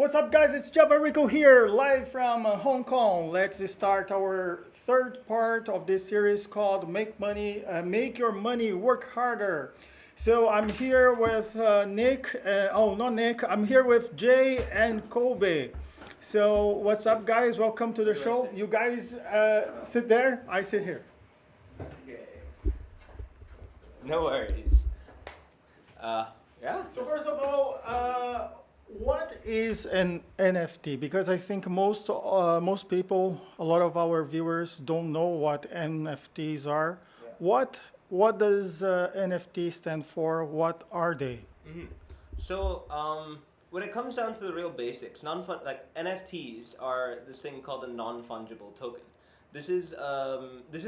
What's up, guys? It's Japa Rico here, live from Hong Kong. Let's start our third part of this series called Make Your Money Work Harder." So I'm here with Nick. Not Nick. I'm here with Jay and Kobe. So what's up, guys? Welcome to the show. You guys sit there. I sit here. Okay. No worries. Yeah. So first of all, what is an NFT? Because I think most people, a lot of our viewers, don't know what NFTs are. Yeah. What does NFT stand for? What are they? So, when it comes down to the real basics, like NFTs are this thing called a non-fungible token. This is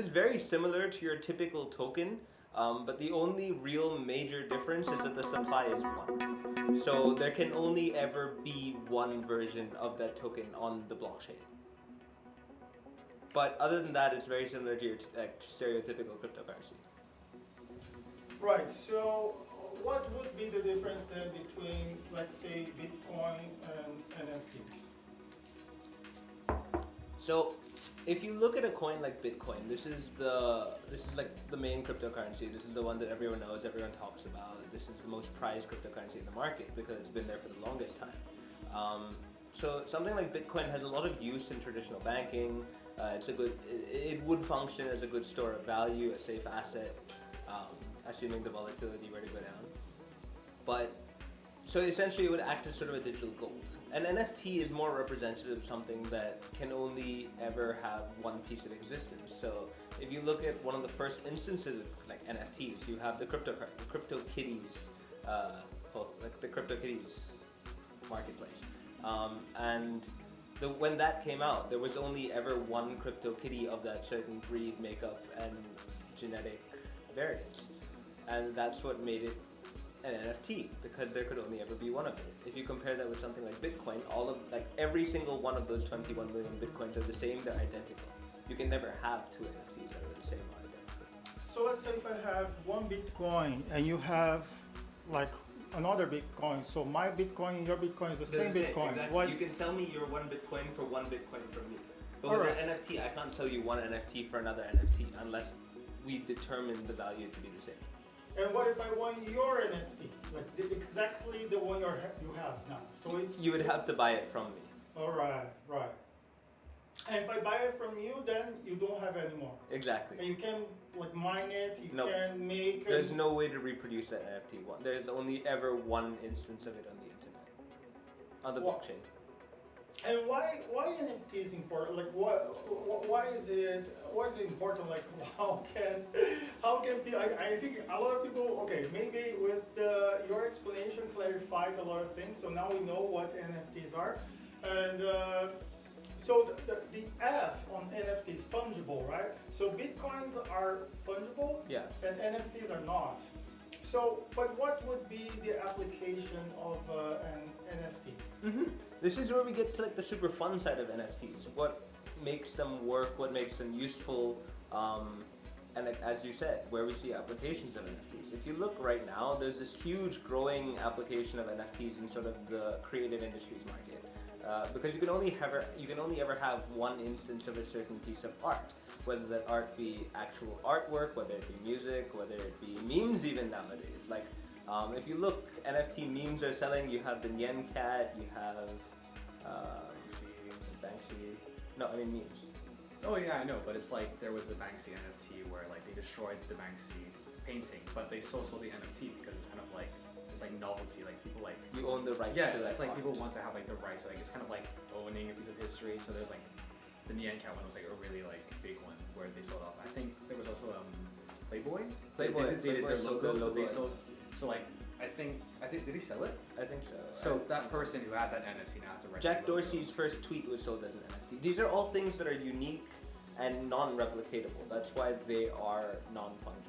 very similar to your typical token, but the only real major difference is that the supply is one. So there can only ever be one version of that token on the blockchain. But other than that, it's very similar to your stereotypical cryptocurrency. Right. So what would be the difference then between, let's say, Bitcoin and NFTs? So, if you look at a coin like Bitcoin, this is like the main cryptocurrency. This is the one that everyone knows, everyone talks about. This is the most prized cryptocurrency in the market because it's been there for the longest time. So something like Bitcoin has a lot of use in traditional banking. It would function as a good store of value, a safe asset, assuming the volatility were to go down. But so essentially, it would act as sort of a digital gold. An NFT is more representative of something that can only ever have one piece of existence. So if you look at one of the first instances of like NFTs, you have the CryptoKitties, like the CryptoKitties marketplace. When that came out, there was only ever one CryptoKitty of that certain breed, makeup, and genetic variance, and that's what made it an NFT, because there could only ever be one of it. If you compare that with something like Bitcoin, every single one of those 21 million Bitcoins are the same, they're identical. You can never have two NFTs that are the same or identical. So let's say if I have one Bitcoin and you have like another Bitcoin, so my Bitcoin and your Bitcoin is the same Bitcoin. Exactly. You can sell me your one Bitcoin for one Bitcoin from me. But with an NFT, I can't sell you one NFT for another NFT unless we determine the value to be the same. And what if I want your NFT, like exactly the one you have now? So you would have to buy it from me. All right. And if I buy it from you, then you don't have it anymore. Exactly. And you can like mine it. You Nope. can make. There's no way to reproduce that NFT. There's only ever one instance of it on the internet, on the blockchain. And why NFT is important? Like why is it important? Like how can be? I think a lot of people. Okay, maybe with your explanation clarified a lot of things. So now we know what NFTs are, and so the F on NFT is fungible, right? So Bitcoins are fungible, Yeah. and NFTs are not. So, but what would be the application of an NFT? This is where we get to like the super fun side of NFTs. What makes them work? What makes them useful? And like, as you said, where we see applications of NFTs. If you look right now, there's this huge growing application of NFTs in sort of the creative industries market. Because you can only ever have one instance of a certain piece of art, whether that art be actual artwork, whether it be music, whether it be memes even nowadays. Like, if you look, NFT memes are selling. You have the Nyan Cat, you have Banksy. No, I mean memes. Oh yeah, I know, but it's like there was the Banksy NFT where like they destroyed the Banksy painting, but they still sold the NFT because it's kind of like it's like novelty, like people like you own the rights yeah, to that it's like art. people want to have like the rights, like it's kind of like owning a piece of history. So there's like the Nyan Cat one was like a really like big one where they sold off. I think there was also Playboy. They did their logo, so they sold. So like I think did he sell it? I think so. So that person who has that NFT now has the right. Jack Dorsey's first tweet was sold as an NFT. These are all things that are unique and non-replicatable. That's why they are non-fungible.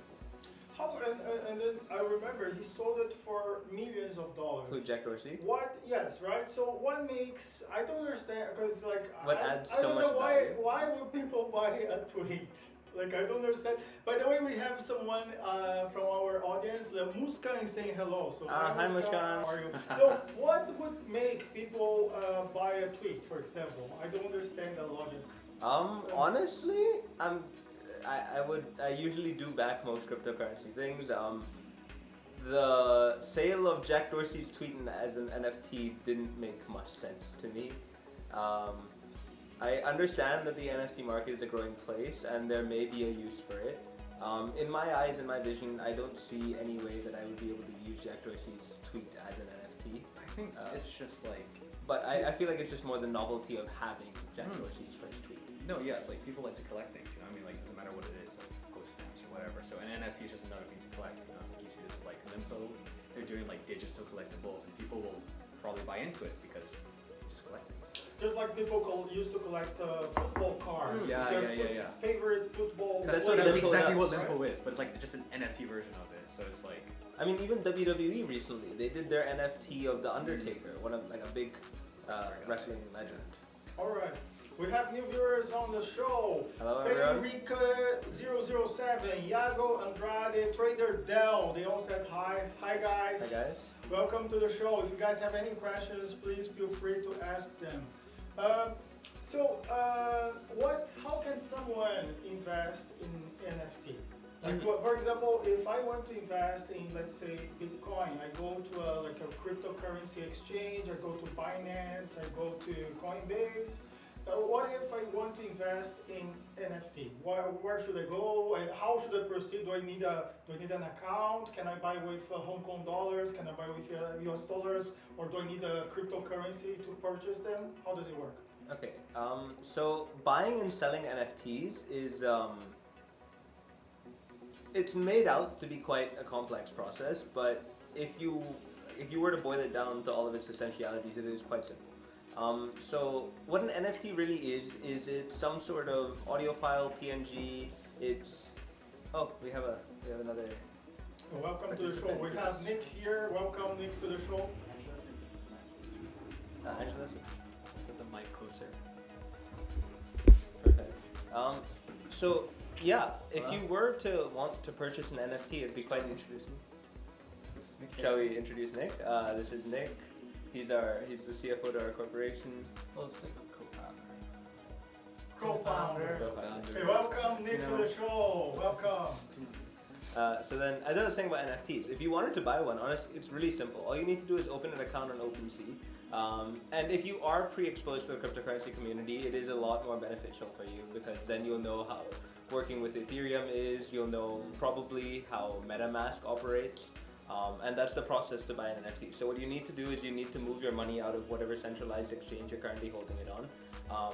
And then I remember he sold it for millions of dollars. Who, Jack Dorsey? What? Yes, right. So what makes? I don't understand because like What adds I so don't much know value? why would people buy a tweet? Like I don't understand. By the way, we have someone from our audience. The Muskan is saying hello. So hi Muskan. How are you? So what would make people buy a tweet, for example? I don't understand the logic. Honestly, I usually do back most cryptocurrency things. The sale of Jack Dorsey's tweet as an NFT didn't make much sense to me. I understand that the NFT market is a growing place and there may be a use for it. In my eyes, in my vision, I don't see any way that I would be able to use Jack Dorsey's tweet as an NFT. I think it's just like... But I feel like it's just more the novelty of having Jack Dorsey's first tweet. No, yeah, it's like people like to collect things, you know what I mean? Like, it doesn't matter what it is, like post stamps or whatever. So an NFT is just another thing to collect. You know, it's like you see this with like Limpo, they're doing like digital collectibles and people will probably buy into it because they just collect things. Just like people used to collect football cards. Yeah. Favorite football. That's exactly what Limpo is, but it's like just an NFT version of it. So it's like... I mean, even WWE recently, they did their NFT of The Undertaker, one of like a big wrestling legend. All right. We have new viewers on the show. Hello, everyone. Enrique007, Iago Andrade, Trader Dell. They all said hi. Hi, guys. Hi, guys. Welcome to the show. If you guys have any questions, please feel free to ask them. How can someone invest in NFT? Like, for example, if I want to invest in, let's say, Bitcoin, I go to a cryptocurrency exchange, I go to Binance, I go to Coinbase. What if I want to invest in NFT? Where should I go and how should I proceed? Do I need an account? Can I buy with Hong Kong dollars? Can I buy with US dollars? Or do I need a cryptocurrency to purchase them? How does it work? Okay, so buying and selling NFTs is it's made out to be quite a complex process, but if you were to boil it down to all of its essentialities, it is quite simple. So what an NFT really is it's some sort of audio file, PNG. It's we have another. Welcome to the show. We have Nick here. Welcome, Nick, to the show. Angela, Put the mic closer. Perfect. So yeah, if you were to want to purchase an NFT, it'd be quite. Introduce me. Shall we introduce Nick? This is Nick. He's the CFO to our corporation. Well, let's think of Co-founder. Hey, welcome, Nick, to the show. Welcome. So then, as I was saying about NFTs, if you wanted to buy one, honestly, it's really simple. All you need to do is open an account on OpenSea. And if you are pre-exposed to the cryptocurrency community, it is a lot more beneficial for you because then you'll know how working with Ethereum is, you'll know probably how MetaMask operates. And that's the process to buy an NFT. So what you need to do is you need to move your money out of whatever centralized exchange you're currently holding it on,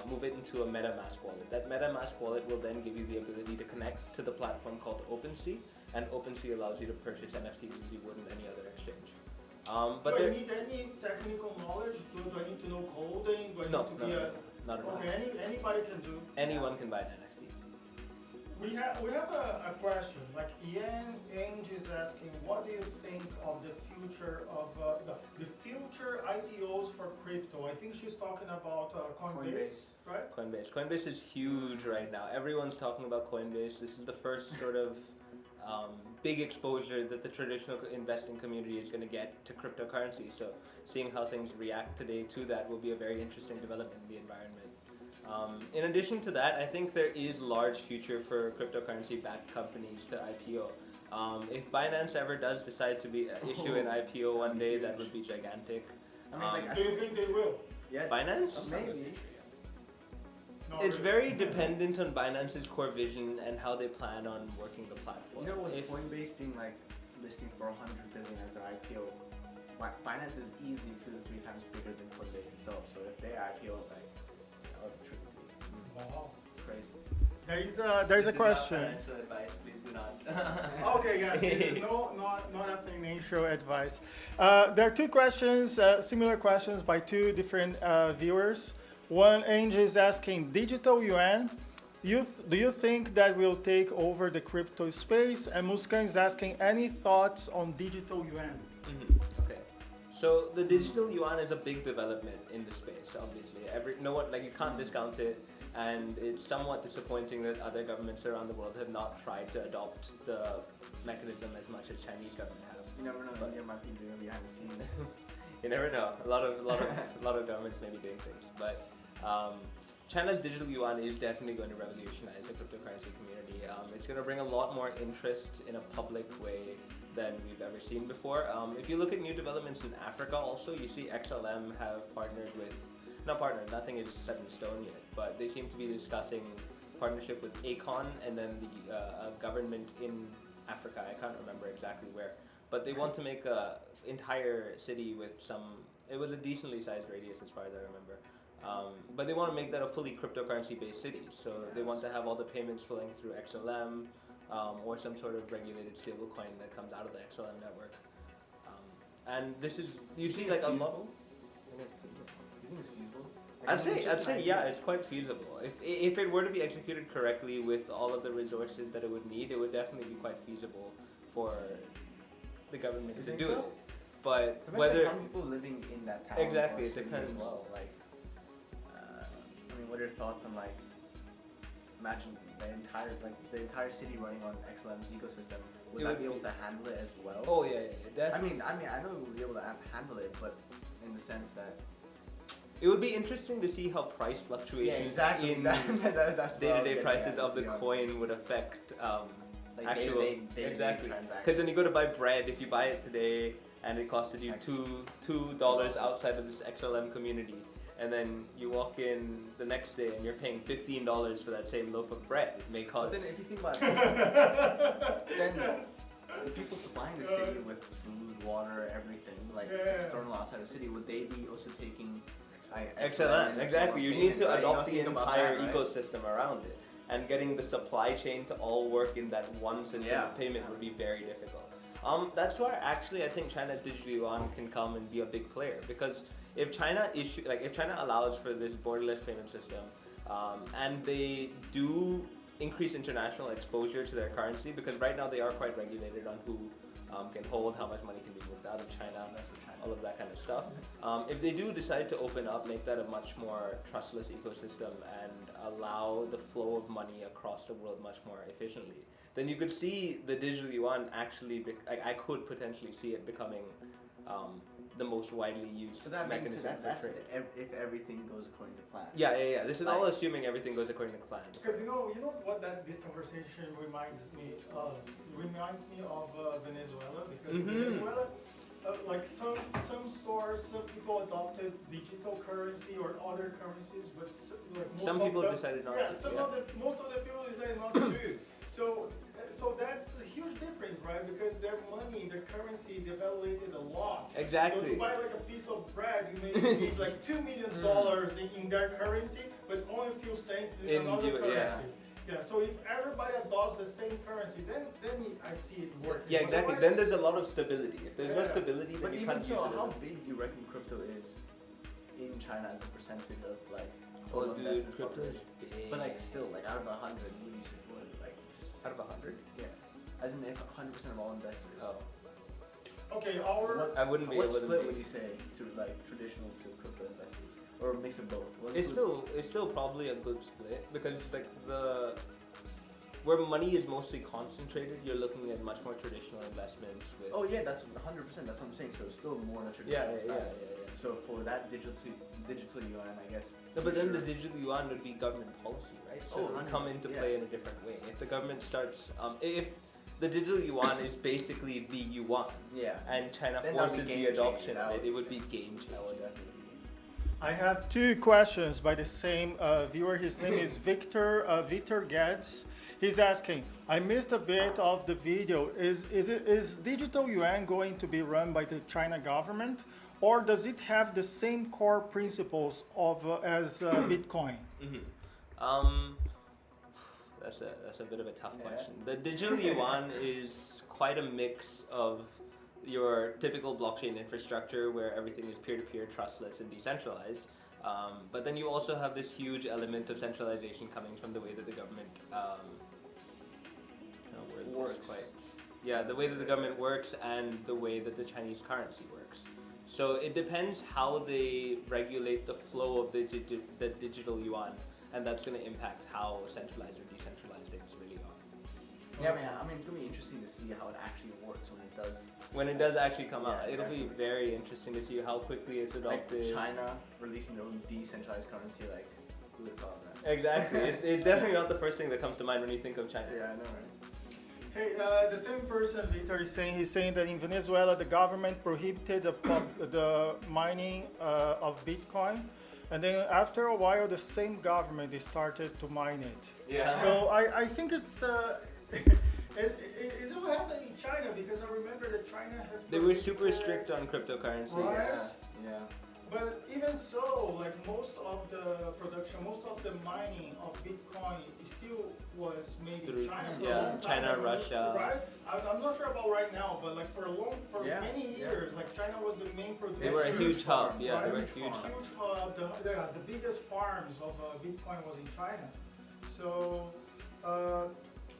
move it into a MetaMask wallet. That MetaMask wallet will then give you the ability to connect to the platform called OpenSea, and OpenSea allows you to purchase NFTs as you would in any other exchange. But do I need any technical knowledge? Do I need to know coding? Do I need to be not at all. Okay, anybody can do. Anyone can buy an NFT. We have a question. Like Ian Ainge is asking, what do you think of the future of the future IPOs for crypto? I think she's talking about Coinbase, right? Coinbase is huge right now. Everyone's talking about Coinbase. This is the first sort of big exposure that the traditional investing community is going to get to cryptocurrency. So seeing how things react today to that will be a very interesting development in the environment. In addition to that, I think there is large future for cryptocurrency-backed companies to IPO. If Binance ever does decide to issue an IPO one day, that would be gigantic. Do you think they will? Yeah, Binance? maybe. It's very dependent on Binance's core vision and how they plan on working the platform. You know, with Coinbase being like listing for 100 billion as an IPO, Binance is easily 2 to 3 times bigger than Coinbase itself. So if they IPO, like, that would be Wow. crazy. There is a question. Financial advice, please do not. Okay, guys, this is not a financial advice. There are two questions, similar questions by two different viewers. One, Angel is asking, digital yuan, do you think that will take over the crypto space? And Muskan is asking, any thoughts on digital yuan? Okay, so the digital yuan is a big development in the space. Obviously, you can't discount it. And it's somewhat disappointing that other governments around the world have not tried to adopt the mechanism as much as Chinese government have. You never know, India might be doing behind the scenes. You never know. A lot of governments may be doing things, but China's digital yuan is definitely going to revolutionize the cryptocurrency community. It's going to bring a lot more interest in a public way than we've ever seen before. If you look at new developments in Africa, also you see XLM have partnered with, not partnered, nothing is set in stone yet, but they seem to be discussing partnership with Acon and then the government in Africa. I can't remember exactly where, but they want to make a entire city with some. It was a decently sized radius as far as I remember. But they want to make that a fully cryptocurrency based city. So they want to have all the payments flowing through XLM or some sort of regulated stablecoin that comes out of the XLM network. And this is, you see like a lot. You think it's feasible? I'd say yeah, it's quite feasible. If it were to be executed correctly with all of the resources that it would need, it would definitely be quite feasible for the government to do it. But whether how many people living in that town exactly, or it city depends. as well. Like, I mean, what are your thoughts on like, imagine the entire city running on XLM's ecosystem? Would that be able to handle it as well? Oh yeah, definitely. I mean, I know we would be able to handle it, but in the sense that it would be interesting to see how price fluctuations in that's day-to-day prices of the coin would affect like actual day-to-day exactly. transactions. Because when you go to buy bread, if you buy it today and it costed you $2 outside of this XLM community, and then you walk in the next day and you're paying $15 for that same loaf of bread, it may cause. But then if you think about it, then the people supplying the city with food, water, everything, like external outside the city, would they be also taking XLM? Exactly. You need to adopt the entire right? ecosystem around it, and getting the supply chain to all work in that one system of payment would be very difficult. That's why actually I think China's digital yuan can come and be a big player, because if China allows for this borderless payment system, and they do increase international exposure to their currency, because right now they are quite regulated on who can hold, how much money can be moved out of China, all of that kind of stuff. If they do decide to open up, make that a much more trustless ecosystem and allow the flow of money across the world much more efficiently, then you could see the digital yuan actually, I could potentially see it becoming the most widely used mechanism for trade. If everything goes according to plan. Yeah. This is all assuming everything goes according to plan. Because you know what this conversation reminds me of? It reminds me of Venezuela, because in Venezuela, like some stores, some people adopted digital currency or other currencies, but like most some people decided not to. Most of the people decided not to do it. So that's a huge difference, right? Because their money, their currency devaluated a lot. Exactly. So to buy like a piece of bread, you may need like $2 million in their currency, but only a few cents in another currency. Yeah. So if everybody adopts the same currency, then I see it working. Yeah, exactly. Otherwise, then there's a lot of stability. If there's no stability, then but you even can't so, use it. how big do you reckon crypto is in China as a percentage of like Oh, total dude, investment crypto is population? big. But like still, like out of 100, what do you say? Like just Out of 100? yeah, as in if 100% of all investors. Oh. Okay, I wouldn't be What able to. split would you say to like traditional to crypto investors, or a mix of both? It's still probably a good split, because like where money is mostly concentrated, you're looking at much more traditional investments with. Oh yeah, that's 100%. That's what I'm saying. So it's still more on the traditional side. So for that digital yuan, I guess. No, but then the digital yuan would be government policy, right? So it would come into play in a different way. If the government starts, if the digital yuan is basically the yuan, and China then forces the adoption of it, it would be game changing. I have two questions by the same viewer. His name is Victor Getz. He's asking, I missed a bit of the video. Is digital yuan going to be run by the China government, or does it have the same core principles as Bitcoin? That's a bit of a tough question. The digital yuan is quite a mix of your typical blockchain infrastructure where everything is peer-to-peer, trustless, and decentralized. But then you also have this huge element of centralization coming from the way that the government works. The way that the government works and the way that the Chinese currency works. So it depends how they regulate the flow of the digital yuan and that's going to impact how centralized or decentralized things really are. Yeah, I mean, it's gonna be interesting to see how it actually works when it does. When it does actually come out, Yeah, it'll be definitely. very interesting to see how quickly it's Like adopted. China releasing their own decentralized currency, like who would have thought of that? Exactly. It's definitely not the first thing that comes to mind when you think of China. Yeah, I know, right? Hey, the same person, Victor, is saying, he's saying that in Venezuela, the government prohibited the mining of Bitcoin. And then after a while, the same government, they started to mine it. Yeah. So I think it's, is it what happened in China? Because I remember that China has They were super prohibited- strict on cryptocurrency. Right. Yeah. But even so, like most of the production, most of the mining of Bitcoin still was made in Through- China for yeah, a long time. China, I mean, Russia. Right? I'm not sure about right now, but like for Yeah, many yeah. years, like China was the main producer. They were a huge hub. Yeah, they right? were a huge hub. Huge hub. The biggest farms of Bitcoin was in China. So,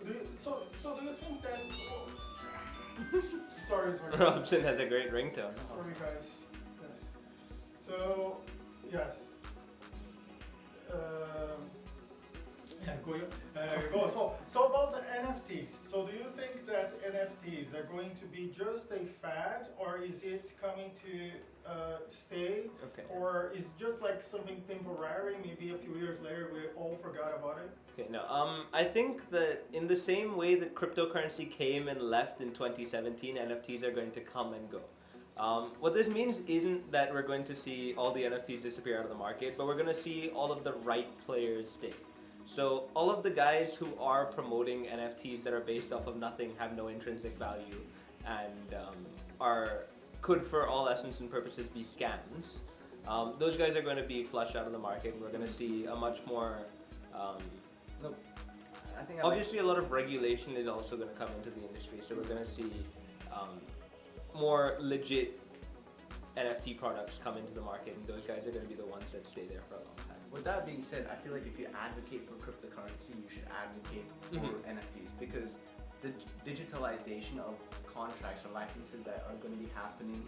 do you think that? Sorry. Robson has a great ringtone. Sorry, guys. Yes. So, yes. Yeah, so about the NFTs. So, do you think that NFTs are going to be just a fad, or is it coming to stay, Okay. or is just like something temporary? Maybe a few years later, we all forgot about it. Okay, no. I think that in the same way that cryptocurrency came and left in 2017, NFTs are going to come and go. What this means isn't that we're going to see all the NFTs disappear out of the market, but we're going to see all of the right players stay. So all of the guys who are promoting NFTs that are based off of nothing, have no intrinsic value, and could for all essence and purposes be scams, those guys are going to be flushed out of the market. We're going to see a much more I think obviously, a lot of regulation is also going to come into the industry, so we're going to see more legit NFT products come into the market, and those guys are going to be the ones that stay there for a long time. With that being said, I feel like if you advocate for cryptocurrency, you should advocate for NFTs, because the digitalization of contracts or licenses that are going to be happening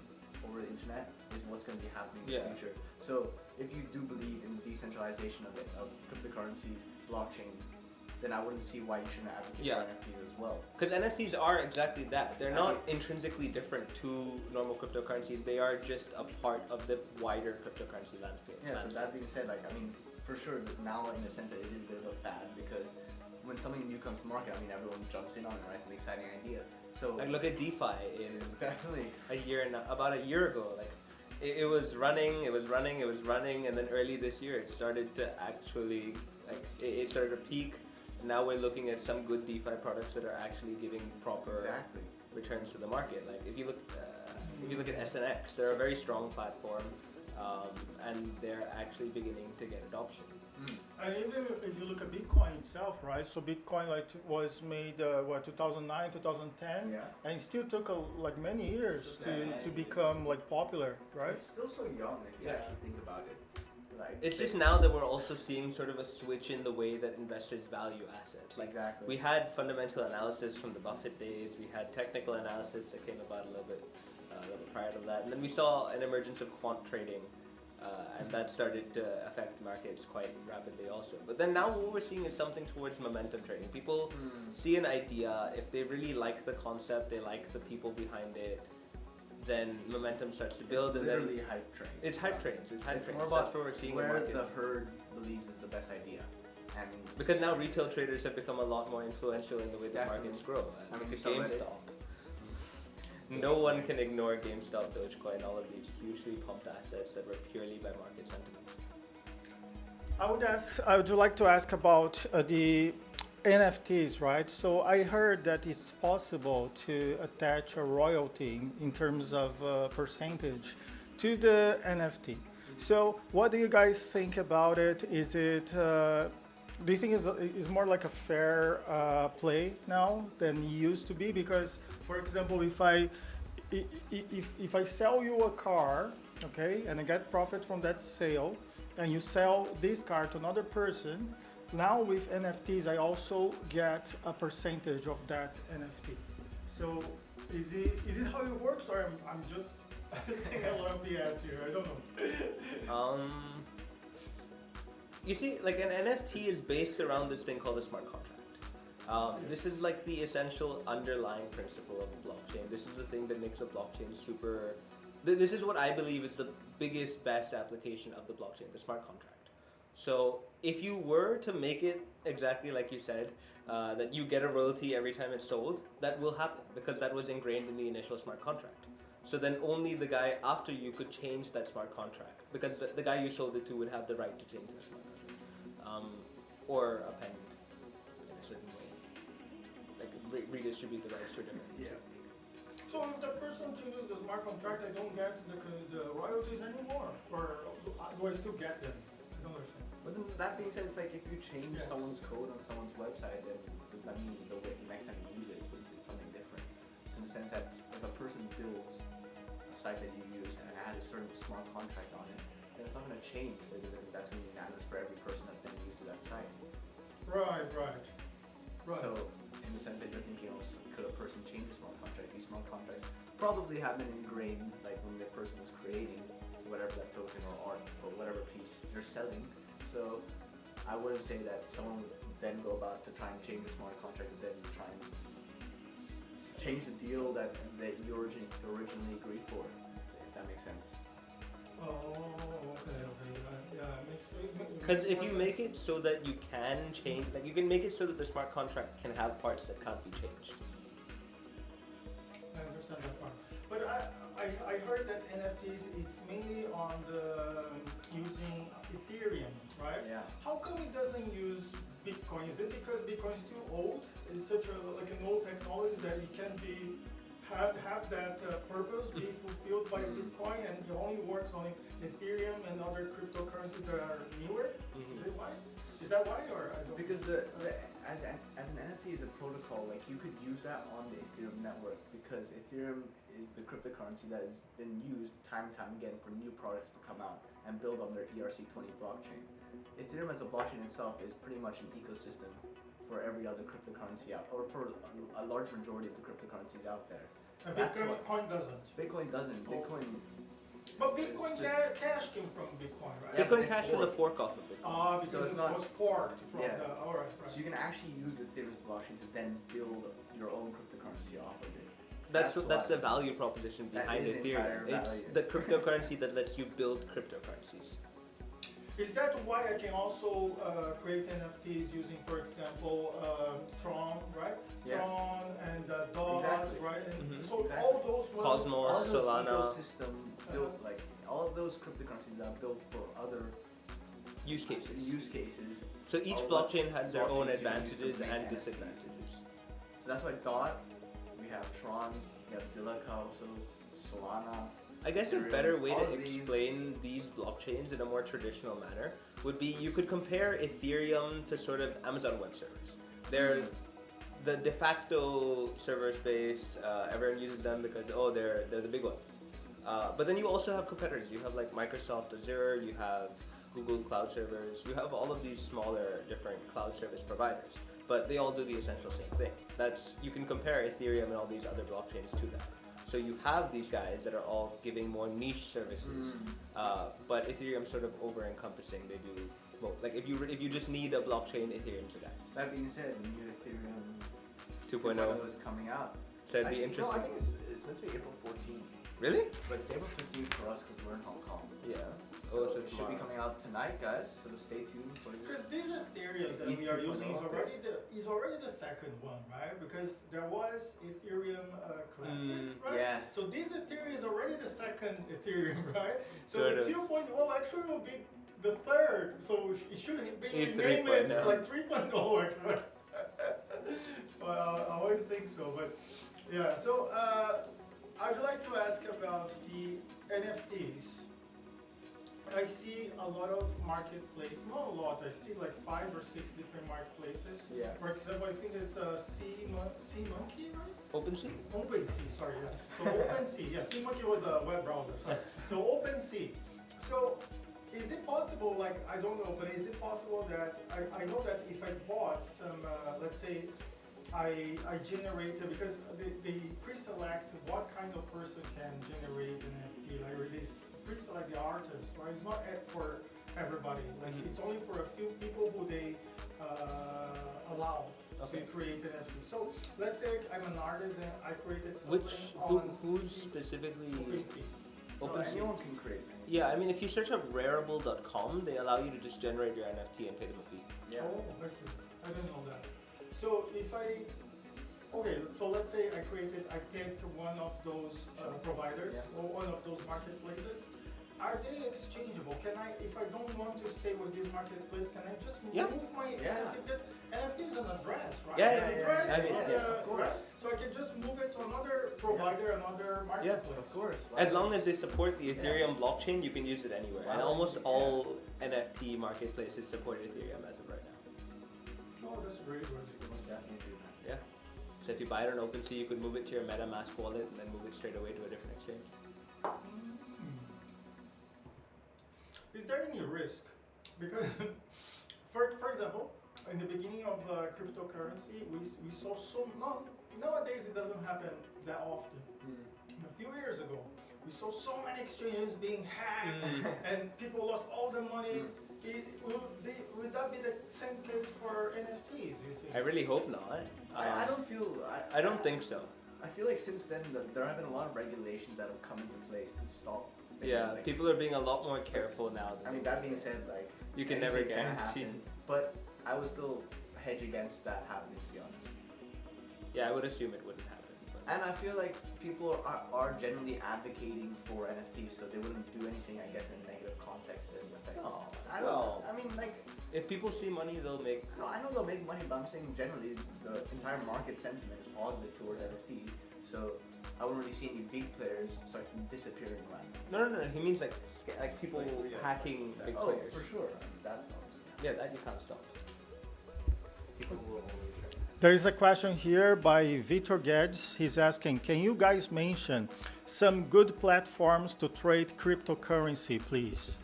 over the internet is what's going to be happening in the future. So if you do believe in the decentralization of cryptocurrencies, blockchain, then I wouldn't see why you shouldn't advocate for NFTs as well. Because NFTs are exactly that. They're not intrinsically different to normal cryptocurrencies. They are just a part of the wider cryptocurrency landscape. Yeah, so that being said, like, I mean, for sure, now in a sense it is a bit of a fad, because when something new comes to market, I mean, everyone jumps in on it, right? It's an exciting idea. So Like look at DeFi in definitely about a year ago. Like it was running, and then early this year it started to actually it started to peak. Now we're looking at some good DeFi products that are actually giving proper returns to the market. Like if you look at SNX, they're a very strong platform, and they're actually beginning to get adoption. And even if you look at Bitcoin itself, right? So Bitcoin was made 2009, 2010, and it still took many years to become popular, right? It's still so young if you actually think about it. Like, It's just now that we're also seeing sort of a switch in the way that investors value assets. Like we had fundamental analysis from the Buffett days, we had technical analysis that came about a little bit prior to that, and then we saw an emergence of quant trading, and that started to affect markets quite rapidly also. But then now what we're seeing is something towards momentum trading. People see an idea, if they really like the concept, they like the people behind it, then momentum starts to build. It's literally hype trains. It's hype trains. It's hype trains. More about That's what we're seeing in where markets. the herd believes is the best idea. And Because now retail traders have become a lot more influential in the way that markets grow. I mean, Look at so GameStop. No one can ignore GameStop, Dogecoin, all of these hugely pumped assets that were purely by market sentiment. I would like to ask about the NFTs, right? So I heard that it's possible to attach a royalty in terms of percentage to the NFT. So what do you guys think about it? Is it, do you think it's more like a fair play now than it used to be? Because, for example, if I sell you a car, okay, and I get profit from that sale, and you sell this car to another person, now with NFTs, I also get a percentage of that NFT. So is it how it works, or I'm just saying a lot of BS here? I don't know. You see, like an NFT is based around this thing called a smart contract. This is like the essential underlying principle of a blockchain. This is the thing that makes a blockchain super. This is what I believe is the biggest, best application of the blockchain, the smart contract. So if you were to make it exactly like you said, that you get a royalty every time it's sold, that will happen because that was ingrained in the initial smart contract. So then only the guy after you could change that smart contract because the guy you sold it to would have the right to change that smart contract, or append in a certain way, like redistribute the rights to a different. Yeah. So if the person changes the smart contract, I don't get the royalties anymore, or do I still get them? I don't understand. But then that being said, it's like if you change Yes. someone's code on someone's website, then does that mean the next time you use it, it's something different? So in the sense that if a person builds a site that you use and it has a certain smart contract on it, then it's not going to change because that's going to be unanimous for every person that then uses that site. Right. So in the sense that you're thinking, oh, could a person change a smart contract? These smart contracts probably have been ingrained, like when the person was creating whatever that token or art or whatever piece you're selling. So I wouldn't say that someone would then go about to try and change the smart contract and then try and change the deal that you originally agreed for, if that makes sense. Oh, okay. Yeah, makes Because if you more make sense. it so that you can change, like you can make it so that the smart contract can have parts that can't be changed. I understand that part. But I heard that NFTs, it's mainly on the using Ethereum, right? Yeah. How come it doesn't use Bitcoin? Is it because Bitcoin's too old? It's such like an old technology that it can be have that purpose be fulfilled by Bitcoin, and it only works on Ethereum and other cryptocurrencies that are newer? Is it why? Is that why, or I don't? Because as an NFT is a protocol, like you could use that on the Ethereum network because Ethereum is the cryptocurrency that has been used time and time again for new products to come out and build on their ERC20 blockchain. Ethereum as a blockchain itself is pretty much an ecosystem for every other cryptocurrency out, or for a large majority of the cryptocurrencies out there. And That's Bitcoin doesn't. Bitcoin doesn't. Oh. Bitcoin. But Bitcoin It's just- Cash came from Bitcoin, right? Yeah, Bitcoin they Cash is a fork. fork off of Bitcoin. Because So it's it not- was forked from Yeah. the. Alright, right. So you can actually use Ethereum's blockchain to then build your own cryptocurrency off of it. That's why. the value proposition That behind is the entire Ethereum. It's value. the cryptocurrency that lets you build cryptocurrencies. Is that why I can also create NFTs using, for example, Tron, right? Yeah. Tron and DOT, Exactly. right? And Mhm. so Exactly. all those ones Cosmos. all those Solana. ecosystem built, like all of those cryptocurrencies that are built for other Use cases. use cases. So each all blockchain has their own blockchains you use to advantages make and NFTs. disadvantages. So that's why DOT, we have Tron, we have Zilliqa also, Solana. I guess a Ethereum, better way all to of these- explain these blockchains in a more traditional manner would be you could compare Ethereum to sort of Amazon Web Servers. They're the de facto server space. Everyone uses them because they're the big one. But then you also have competitors. You have like Microsoft Azure. You have Google Cloud Servers. You have all of these smaller different cloud service providers. But they all do the essential same thing. You can compare Ethereum and all these other blockchains to that. So you have these guys that are all giving more niche services, but Ethereum's sort of over-encompassing. They do both. Like if you just need a blockchain, Ethereum's the guy. That being said, the new Ethereum 2.0. is coming out. So it'd be Actually, no, I interesting. think it's meant to be April 14th, Really? But it's April 15th for us because we're in Hong Kong. Yeah. So Oh, so it should be tomorrow. coming out tonight, guys. So stay tuned for Because this. this Ethereum that we are using is already the second one, right? Because there was Ethereum Classic, right? Yeah. So this Ethereum is already the second Ethereum, right? So Sort the of. 2.0 actually will be the third. So it should be E3.0. renamed like 3.0 actually. Well, I always think so, but yeah. So I'd like to ask about the NFTs. I see a lot of marketplaces, not a lot, I see like 5 or 6 different marketplaces. Yeah. For example, I think it's SeaMonkey, right? OpenSea. OpenSea, sorry, yeah. So OpenSea, yeah, SeaMonkey was a web browser, sorry. So OpenSea. So is it possible, like, I don't know, but is it possible that, I know that if I bought some, let's say, I generated, because they pre-select what kind of person can generate an NFT, like they pre-select the artist, right? It's not for everybody. Like Mhm. it's only for a few people who they allow Okay. to create NFT. So let's say I'm an artist and I created something Who's on specifically OpenSea. OpenSea? Anyone can create anything. Yeah, I mean, if you search up Rarible.com, they allow you to just generate your NFT and pay them a fee. Yeah. Oh, I see. I didn't know that. So if okay, so let's say I picked one of those providers Yeah. or one of those marketplaces. Are they exchangeable? Can I, if I don't want to stay with this marketplace, can I just Yeah. move my Yeah. NFT? Because NFT is an address, right? Yeah, An yeah, yeah, address, I mean, not yeah, of course. right? So I can just move it to another provider, another marketplace. Of course. As long as they support the Ethereum blockchain, you can use it anywhere. And Wow. almost Yeah. all NFT marketplaces support Ethereum as of right now. Oh, that's really good. Most definitely do that. Yeah. So if you buy it on OpenSea, you could move it to your MetaMask wallet and then move it straight away to a different exchange. Is there any risk? Because, for example, in the beginning of cryptocurrency, we saw nowadays it doesn't happen that often. A few years ago, we saw so many exchanges being hacked and people lost all the money. Would that be the same case for NFTs, you think? I really hope not. I don't feel. I don't think so. I feel like since then there have been a lot of regulations that have come into place to stop things Yeah, like. people are being a lot more careful now. I mean, that being said, like You can never anything can guarantee. happen, but I would still hedge against that happening, to be honest. Yeah, I would assume it wouldn't happen. But And I feel like people are generally advocating for NFTs, so they wouldn't do anything, I guess, in a negative context that would affect. No, I don't know. well. I mean, like, if people see money, they'll make. no, I know they'll make money, but I'm saying generally the entire market sentiment is positive towards NFTs. So I wouldn't really see any big players start disappearing around. No. He means like people hacking big players. for sure. That Yeah, that you can't stop. People will always try. There is a question here by Vitor Guedes. He's asking, can you guys mention some good platforms to trade cryptocurrency, please?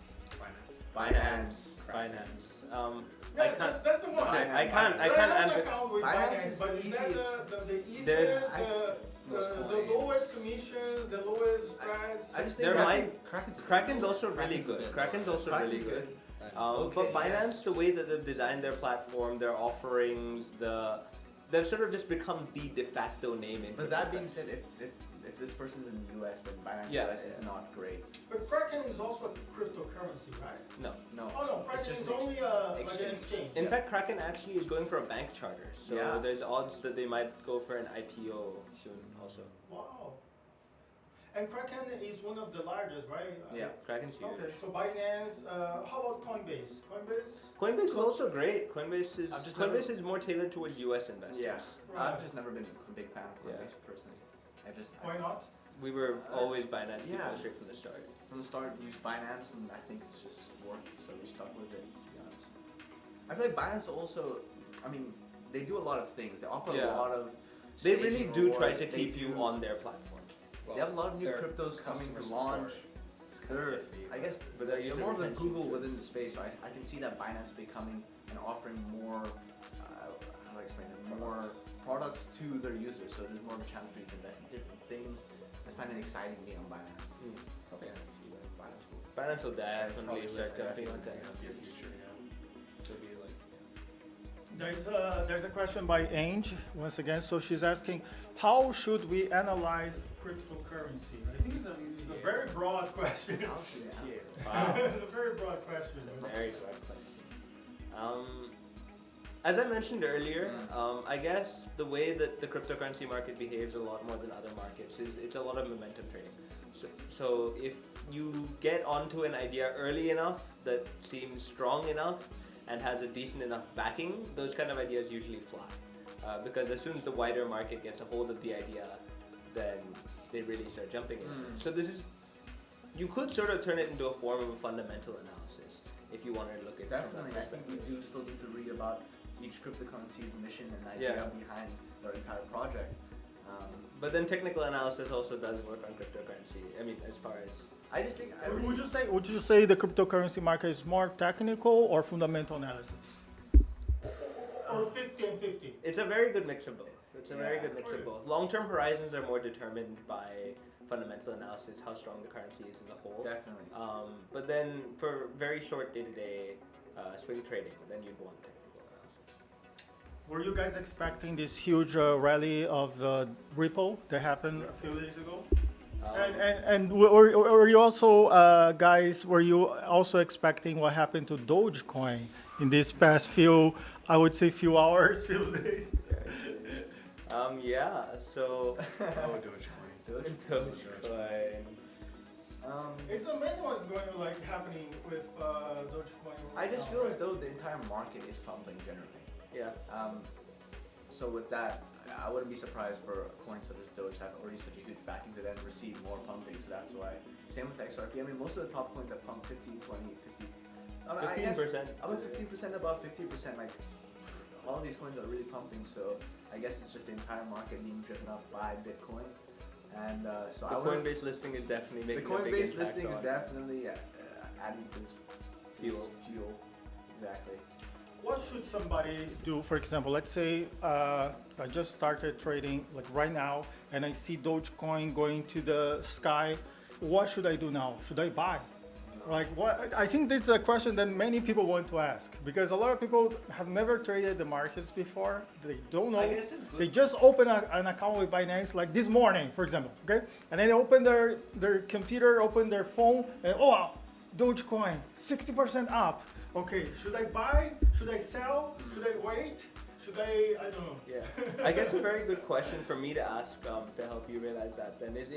Finance. Finance. Yeah, I can't. that's the one. I can't I have an answer. account with Binance Binance, is but is easy, that it's- the easiest, There- the lowest commissions, the lowest spreads? I just think There that- might. Kraken's also really Kraken's a good. bit Kraken's also Kraken's really good. good. But Okay, Binance, yes. the way that they've designed their platform, their offerings, they've sort of just become the de facto name in. But that being cryptocurrency. said, if this person's in the US, then Binance Yeah, US is yeah. not great. But Kraken is also a cryptocurrency, right? No. No. Oh no, It's Kraken just is an only like an exchange. In Yeah. fact, Kraken actually is going for a bank charter, so Yeah. there's odds that they might go for an IPO soon. Also, Wow. And Kraken is one of the largest, right? Yeah. Kraken's huge. Okay, so Binance. How about Coinbase? Coinbase is also great. Coinbase I've is more tailored towards U.S. investors. Yeah. Right. I've just never been a big fan of Yeah. Coinbase personally. Why not? We were always Binance people Yeah. straight from the start. From the start, used Binance, and I think it's just worked, so we stuck with it. To be honest, I feel like Binance also. I mean, they do a lot of things. They offer Yeah. a lot of. They staking really do try rewards. to They keep you do- on their platform. They have a lot of new Their cryptos coming customer to support launch. is kind of They're, iffy, I guess, but they're their user more than retention Google is good. within the space. So I can see that Binance becoming and offering more. How do I explain it? More products to their users, so there's more of a chance for you to invest in different things. I find it exciting being on Binance. Probably NFTs, like Binance will Binance will definitely probably start list jumping NFTs onto in the near NFTs. future, yeah. So it'd be like, There's a question by Ange once again. So she's asking, how should we analyze cryptocurrency? I think it's a very broad question. Wow. It's a very broad question. Very good question. As I mentioned earlier, I guess the way that the cryptocurrency market behaves a lot more than other markets is it's a lot of momentum trading. So if you get onto an idea early enough that seems strong enough and has a decent enough backing, those kind of ideas usually fly. Because as soon as the wider market gets a hold of the idea, then they really start jumping in. So you could sort of turn it into a form of a fundamental analysis if you wanted to look at it from Definitely, that I think we perspective. do still need to read about each cryptocurrency's mission and idea behind their entire project. But then technical analysis also does work on cryptocurrency. I mean, as far as I just think I really, Would you say the cryptocurrency market is more technical or fundamental analysis? or 50 and 50? It's a very good mix of both. It's a very good mix of both. Long-term horizons are more determined by fundamental analysis, how strong the currency is as a whole. Definitely. But then for very short day-to-day swing trading, then you'd want technical analysis. Were you guys expecting this huge rally of Ripple that happened a few days ago? And were you also, guys, were you also expecting what happened to Dogecoin in these past few, I would say few hours, few days? Yeah, so... Dogecoin. Dogecoin. It's amazing what's happening with Dogecoin. I just feel as though the entire market is pumping generally. Yeah. So with that, I wouldn't be surprised for coins such as Doge have already such a huge backing to then receive more pumping. So that's why. Same with XRP. I mean, most of the top coins have pumped 15, 20, 50. 15%. About 15%, above 50%. Like, all of these coins are really pumping. So I guess it's just the entire market being driven up by Bitcoin. And so the Coinbase listing is definitely making the a big Coinbase impact listing is on definitely adding to this fuel. Exactly. What should somebody do? For example, let's say I just started trading like right now, and I see Dogecoin going to the sky. What should I do now? Should I buy? Like what? I think this is a question that many people want to ask because a lot of people have never traded the markets before. They don't know. They just open an account with Binance like this morning, for example. Okay, and then they open their computer, open their phone, and oh wow, Dogecoin 60% up. Okay, should I buy? Should I sell? Should I wait? Should I don't know. Yeah, I guess a very good question for me to ask to help you realize that then is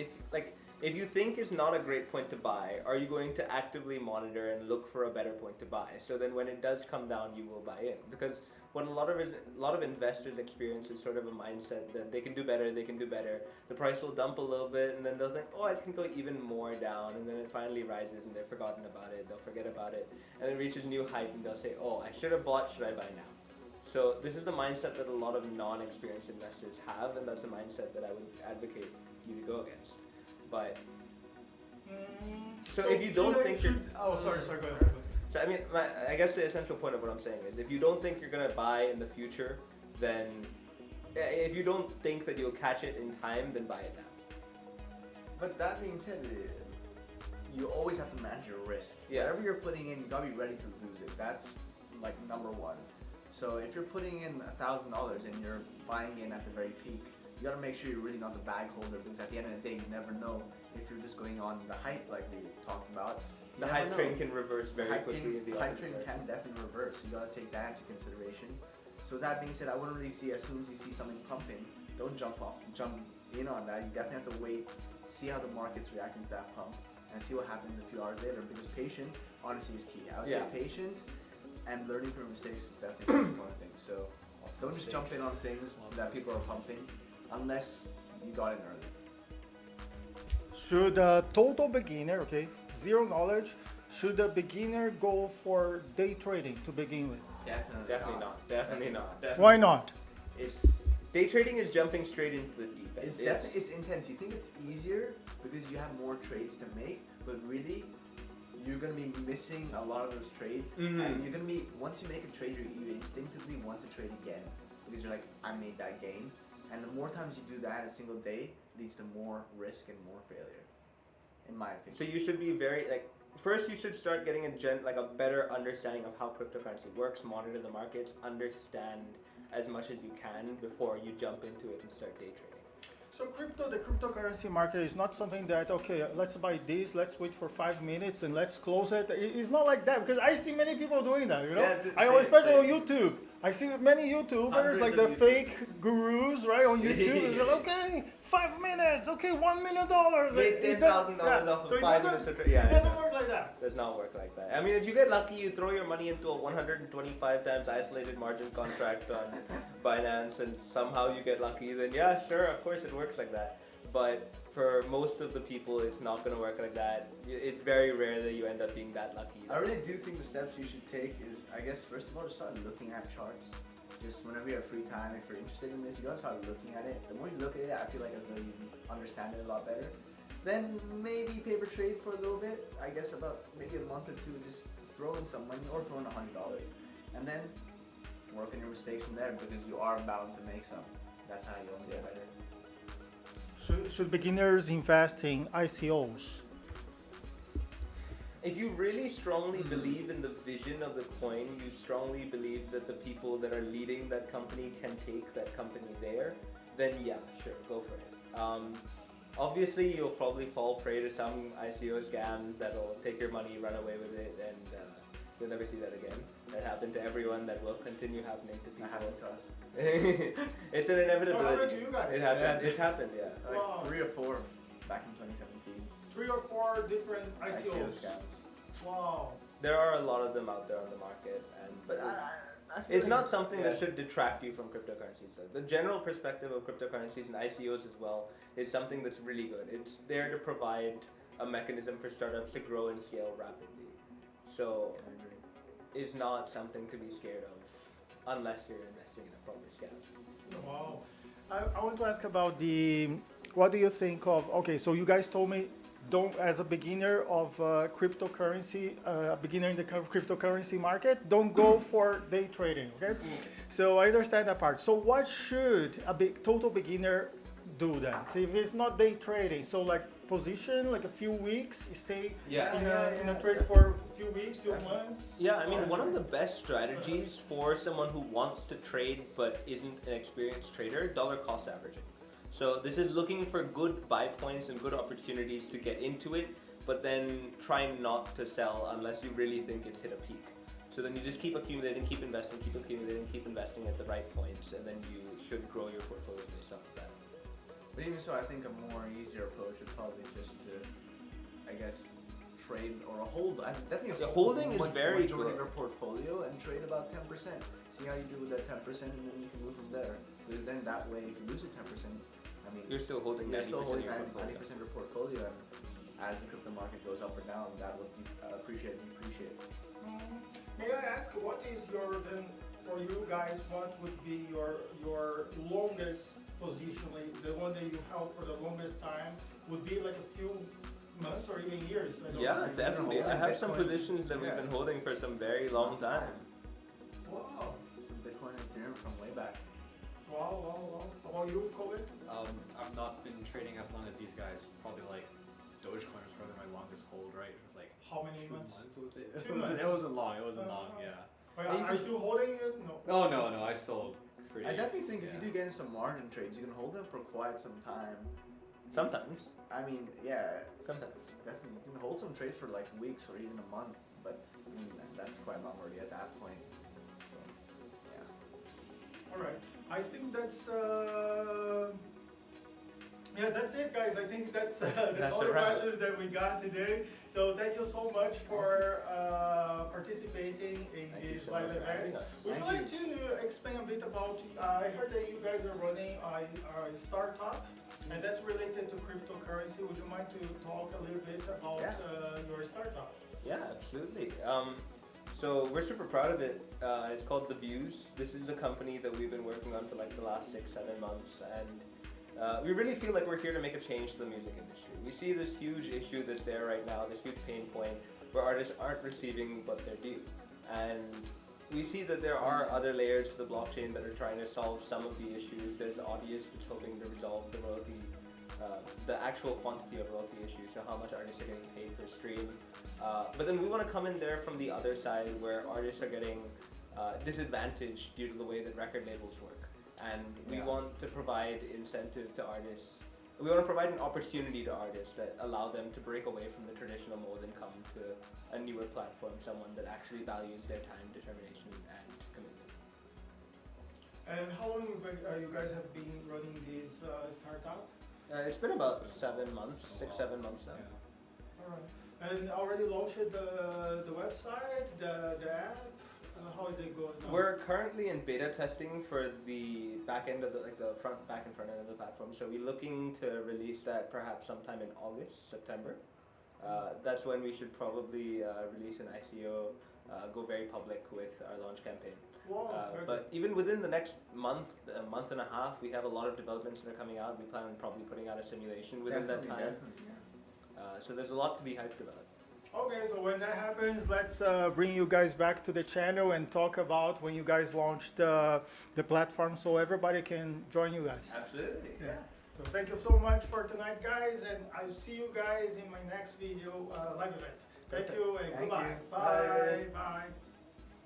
if you think it's not a great point to buy, are you going to actively monitor and look for a better point to buy? So then when it does come down, you will buy in. Because what a lot of investors experience is sort of a mindset that they can do better, the price will dump a little bit, and then they'll think, oh, it can go even more down, and then it finally rises and they've forgotten about it, they'll forget about it, and then it reaches new height and they'll say, oh, I should have bought, should I buy now? So this is the mindset that a lot of non-experienced investors have, and that's a mindset that I would advocate you to go against. But so if you don't think you're sorry, go ahead. So I mean, I guess the essential point of what I'm saying is, if you don't think you're gonna buy in the future, then if you don't think that you'll catch it in time, then buy it now. But that being said, you always have to manage your risk. Yeah. Whatever you're putting in, you gotta be ready to lose it. That's like number one. So if you're putting in $1,000 and you're buying in at the very peak, you gotta make sure you're really not the bag holder, because at the end of the day, you never know if you're just going on the hype like we talked about. The hype train can reverse very quickly. The hype train can definitely reverse. You gotta take that into consideration. So that being said, I wouldn't really see as soon as you see something pumping, don't jump in on that. You definitely have to wait, see how the market's reacting to that pump, and see what happens a few hours later. Because patience, honestly, is key. I would say patience and learning from mistakes is definitely an important thing. So don't just jump in on things that people are pumping unless you got in early. Should a total beginner, okay, zero knowledge, should a beginner go for day trading to begin with? Definitely not. Why not? Day trading is jumping straight into the deep end. It's intense. You think it's easier because you have more trades to make, but really you're gonna be missing a lot of those trades, and you're gonna be, once you make a trade, you instinctively want to trade again because you're like, I made that gain. And the more times you do that in a single day, leads to more risk and more failure, in my opinion. So you should be first you should start getting a better understanding of how cryptocurrency works, monitor the markets, understand as much as you can before you jump into it and start day trading. So the cryptocurrency market is not something that, okay, let's buy this, let's wait for 5 minutes and let's close it. It's not like that, because I see many people doing that, you know? Yeah, especially on YouTube. I see many YouTubers, like the fake gurus, right, on YouTube. They're like, okay, 5 minutes, okay, $1 million. Make $10,000 off of 5 minutes. It doesn't work like that. Does not work like that. I mean, if you get lucky, you throw your money into a 125 times isolated margin contract on Binance, and somehow you get lucky, then yeah, sure, of course it works like that. But for most of the people, it's not going to work like that. It's very rare that you end up being that lucky. I really do think the steps you should take is, I guess, first of all, just start looking at charts. Just whenever you have free time, if you're interested in this, you gotta start looking at it. The more you look at it, I feel like as though you understand it a lot better. Then maybe paper trade for a little bit. I guess about maybe a month or two, just throw in some money or throw in $100. And then work on your mistakes from there because you are bound to make some. That's how you only get better. Should beginners invest in ICOs? If you really strongly believe in the vision of the coin, you strongly believe that the people that are leading that company can take that company there, then yeah, sure, go for it. Obviously, you'll probably fall prey to some ICO scams that'll take your money, run away with it, and you'll never see that again. That happened to everyone. That will continue happening to people. That happened to us. It's an inevitability. What happened to you guys? It happened. Yeah. It's happened. Yeah. Like Wow. 3 or 4 back in 2017. 3 or 4 different ICO ICOs. scams. Wow. There are a lot of them out there on the market, and But I feel it's like- not something that yeah. should detract you from cryptocurrencies. The general perspective of cryptocurrencies and ICOs as well is something that's really good. It's there to provide a mechanism for startups to grow and scale rapidly. So it's not something to be scared of unless you're investing in a proper scam. Wow. I want to ask about what do you think of, okay, so you guys told me, don't, as a beginner of cryptocurrency, a beginner in the cryptocurrency market, don't go for day trading, okay? So I understand that part. So what should a total beginner do then? So if it's not day trading, so like position, like a few weeks, stay in a trade for a few weeks, few months? Yeah, I mean, one of the best strategies for someone who wants to trade but isn't an experienced trader, dollar cost averaging. So this is looking for good buy points and good opportunities to get into it, but then trying not to sell unless you really think it's hit a peak. So then you just keep accumulating, keep investing, keep accumulating, keep investing at the right points, and then you should grow your portfolio based off of that. But even so, I think a more easier approach would probably just to, I guess, trade or hold. I definitely Yeah, holding is very majority good. of your portfolio and trade about 10%. See how you do with that 10%, and then you can move from there. Because then that way, if you lose the 10%, I mean, You're still holding 90% you're still holding of your portfolio. 90% of your portfolio, and as the crypto market goes up or down, that will appreciate and depreciate. May I ask, what is your, then, for you guys, what would be your longest position, like the one that you held for the longest time, would be like a few months or even years? I don't Yeah, know. definitely. I have some Bitcoin. positions that we've Yeah. been holding for some very long time. Wow. Some Bitcoin and Ethereum from way back. Wow, wow, wow. How about you, Kobe? I've not been trading as long as these guys. Probably like Dogecoin was probably my longest hold, right? It was like How many 2 months? months. Was it? 2 It wasn't- months. It wasn't long. It wasn't long. Yeah. Wait, are you still holding it? No. Oh no, I sold pretty. I definitely think if yeah. you do get in some margin trades, you can hold them for quite some time. Sometimes. I mean, yeah, Sometimes. definitely. You can hold some trades for like weeks or even a month, but I mean, that's quite long already at that point. So, yeah. All right. I think that's yeah, that's it, guys. I think that's all a the wrap. questions that we got today. So thank you so much for participating in Thank you this so live much for event. having us. Would you Thank like to explain a bit about? I heard that you guys are running a startup, and that's related to cryptocurrency. Would you mind to talk a little bit about your startup? Yeah, absolutely. So we're super proud of it. It's called thevuze. This is a company that we've been working on for like the last 6-7 months, and we really feel like we're here to make a change to the music industry. We see this huge issue that's there right now, this huge pain point where artists aren't receiving what they're due. And we see that there are other layers to the blockchain that are trying to solve some of the issues. There's Audius that's hoping to resolve the royalty, the actual quantity of royalty issues, so how much artists are getting paid per stream. But then we want to come in there from the other side where artists are getting disadvantaged due to the way that record labels work. And we want to provide incentive to artists. We want to provide an opportunity to artists that allow them to break away from the traditional mold and come to a newer platform, someone that actually values their time, determination, and commitment. And how long you guys have been running this startup? It's been about 7 months, 6-7 months now. All right. And already launched the website, the app. How is it going on? We're currently in beta testing for the back end of the back and front end of the platform. So we're looking to release that perhaps sometime in August, September. That's when we should probably release an ICO, go very public with our launch campaign. Wow, very But even within the next month, a month and a half, we have a lot of developments that are coming out. We plan on probably putting out a simulation within that time. Definitely, yeah. So there's a lot to be hyped about. Okay, so when that happens, let's bring you guys back to the channel and talk about when you guys launched the platform so everybody can join you guys. Absolutely. Yeah. So thank you so much for tonight, guys, and I'll see you guys in my next video live event. Thank you and Thank goodbye. you. Bye. Bye. Bye.